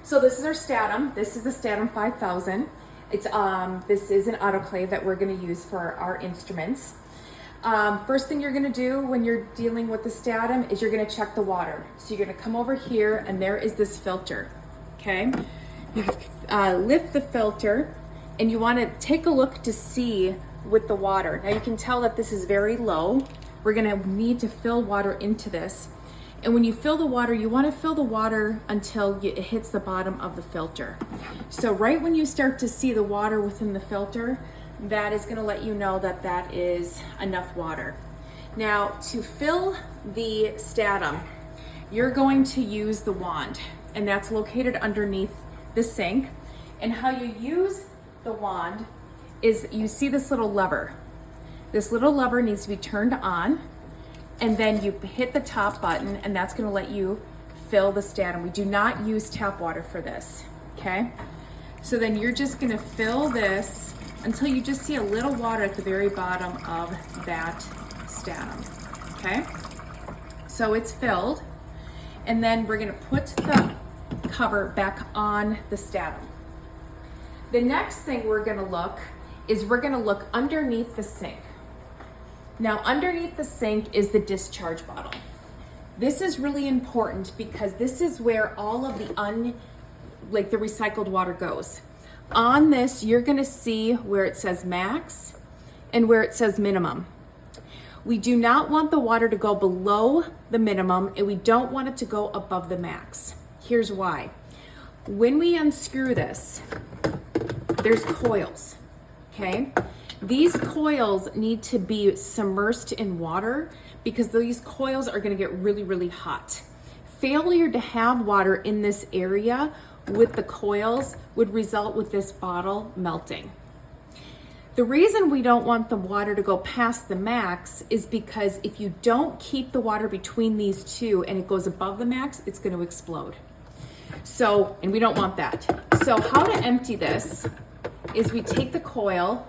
So this is our Statim. This is the Statim 5000. It's this is an autoclave that we're going to use for our instruments. First thing you're going to do when you're dealing with the Statim is you're going to check the water. So you're going to come over here, and there is this filter. Okay, you lift the filter, and you want to take a look to see with the water. Now you can tell that this is very low. We're going to need to fill water into this. And when you fill the water, you want to fill the water until it hits the bottom of the filter. So right when you start to see the water within the filter, that is going to let you know that that is enough water. Now, to fill the Statim, you're going to use the wand, and that's located underneath the sink. And how you use the wand is you see this little lever. This little lever needs to be turned on, and then you hit the top button, and that's going to let you fill the Statim. We do not use tap water for this, okay? So then you're just going to fill this until you just see a little water at the very bottom of that Statim, okay? So it's filled, and then we're going to put the cover back on the Statim. The next thing we're going to look is we're going to look underneath the sink. Now, underneath the sink is the discharge bottle. This is really important because this is where all of the the recycled water goes. On this, you're gonna see where it says max and where it says minimum. We do not want the water to go below the minimum, and we don't want it to go above the max. Here's why. When we unscrew this, there's coils, okay? These coils need to be submersed in water because these coils are going to get really, really hot. Failure to have water in this area with the coils would result with this bottle melting. The reason we don't want the water to go past the max is because if you don't keep the water between these two and it goes above the max, it's going to explode. So, and we don't want that. So how to empty this is we take the coil,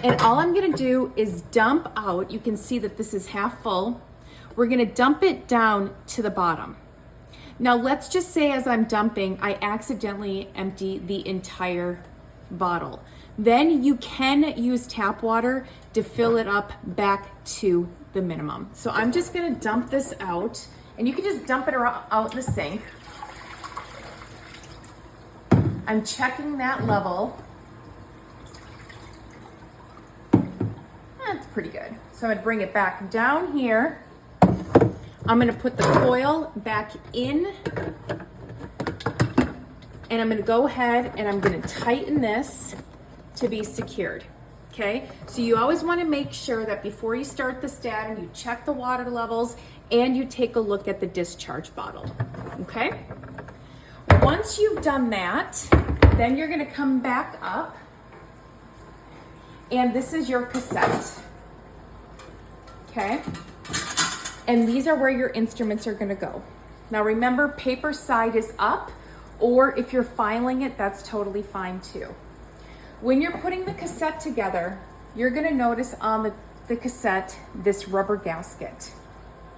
and all I'm gonna do is dump out. You can see that this is half full. We're gonna dump it down to the bottom. Now let's just say as I'm dumping, I accidentally empty the entire bottle. Then you can use tap water to fill it up back to the minimum. So I'm just gonna dump this out, and you can just dump it out in the sink. I'm checking that level. That's pretty good. So I'm gonna bring it back down here. I'm gonna put the coil back in, and I'm gonna go ahead and I'm gonna tighten this to be secured, okay? So you always wanna make sure that before you start the Statim, you check the water levels and you take a look at the discharge bottle, okay? Once you've done that, then you're gonna come back up, and this is your cassette, okay? And these are where your instruments are gonna go. Now remember, paper side is up, or if you're filing it, that's totally fine too. When you're putting the cassette together, you're gonna notice on the cassette this rubber gasket,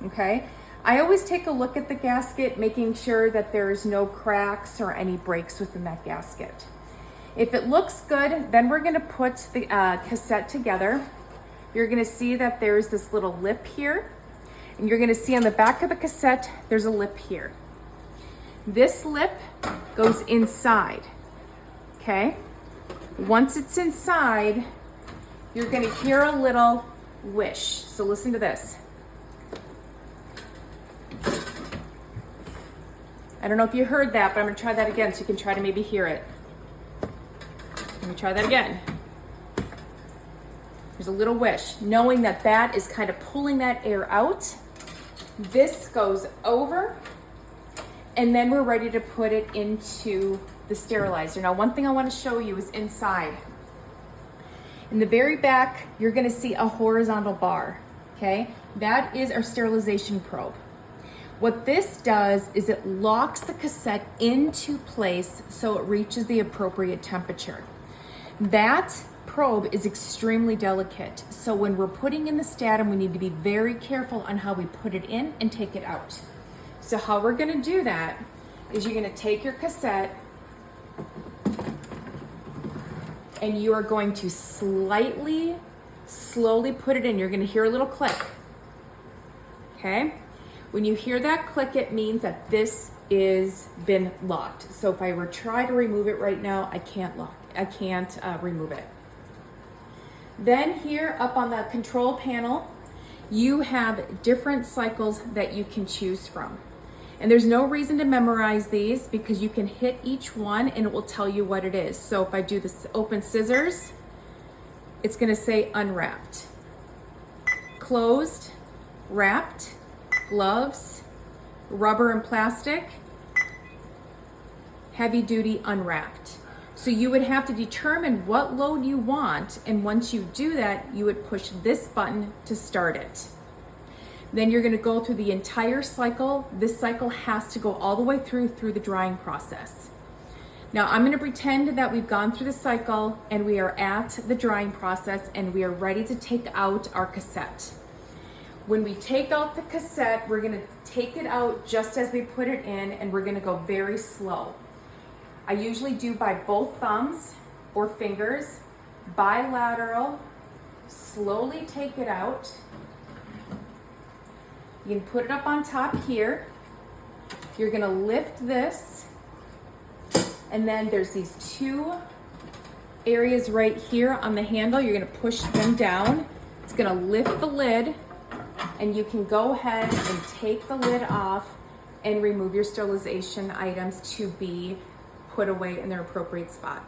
okay? I always take a look at the gasket, making sure that there's no cracks or any breaks within that gasket. If it looks good, then we're gonna put the cassette together. You're gonna see that there's this little lip here, and you're gonna see on the back of the cassette, there's a lip here. This lip goes inside, okay? Once it's inside, you're gonna hear a little wish. So listen to this. I don't know if you heard that, but I'm gonna try that again so you can try to maybe hear it. Let me try that again. There's a little wish, knowing that that is kind of pulling that air out. This goes over, and then we're ready to put it into the sterilizer. Now, one thing I want to show you is inside. In the very back, you're going to see a horizontal bar, okay? That is our sterilization probe. What this does is it locks the cassette into place so it reaches the appropriate temperature. That probe is extremely delicate, so when we're putting in the Statim, we need to be very careful on how we put it in and take it out. So how we're gonna do that is you're gonna take your cassette and you are going to slowly put it in. You're gonna hear a little click, okay? When you hear that click, it means that this is been locked. So if I were to try to remove it right now, I can't remove it. Then here up on the control panel, you have different cycles that you can choose from. And there's no reason to memorize these because you can hit each one and it will tell you what it is. So if I do this open scissors, it's gonna say unwrapped, closed, wrapped, gloves, rubber and plastic, heavy duty unwrapped. So you would have to determine what load you want, and once you do that, you would push this button to start it. Then you're gonna go through the entire cycle. This cycle has to go all the way through the drying process. Now I'm gonna pretend that we've gone through the cycle and we are at the drying process and we are ready to take out our cassette. When we take out the cassette, we're gonna take it out just as we put it in, and we're gonna go very slow. I usually do by both thumbs or fingers, bilateral, slowly take it out. You can put it up on top here. You're gonna lift this, and then there's these two areas right here on the handle. You're gonna push them down. It's gonna lift the lid, and you can go ahead and take the lid off and remove your sterilization items to be put away in their appropriate spot.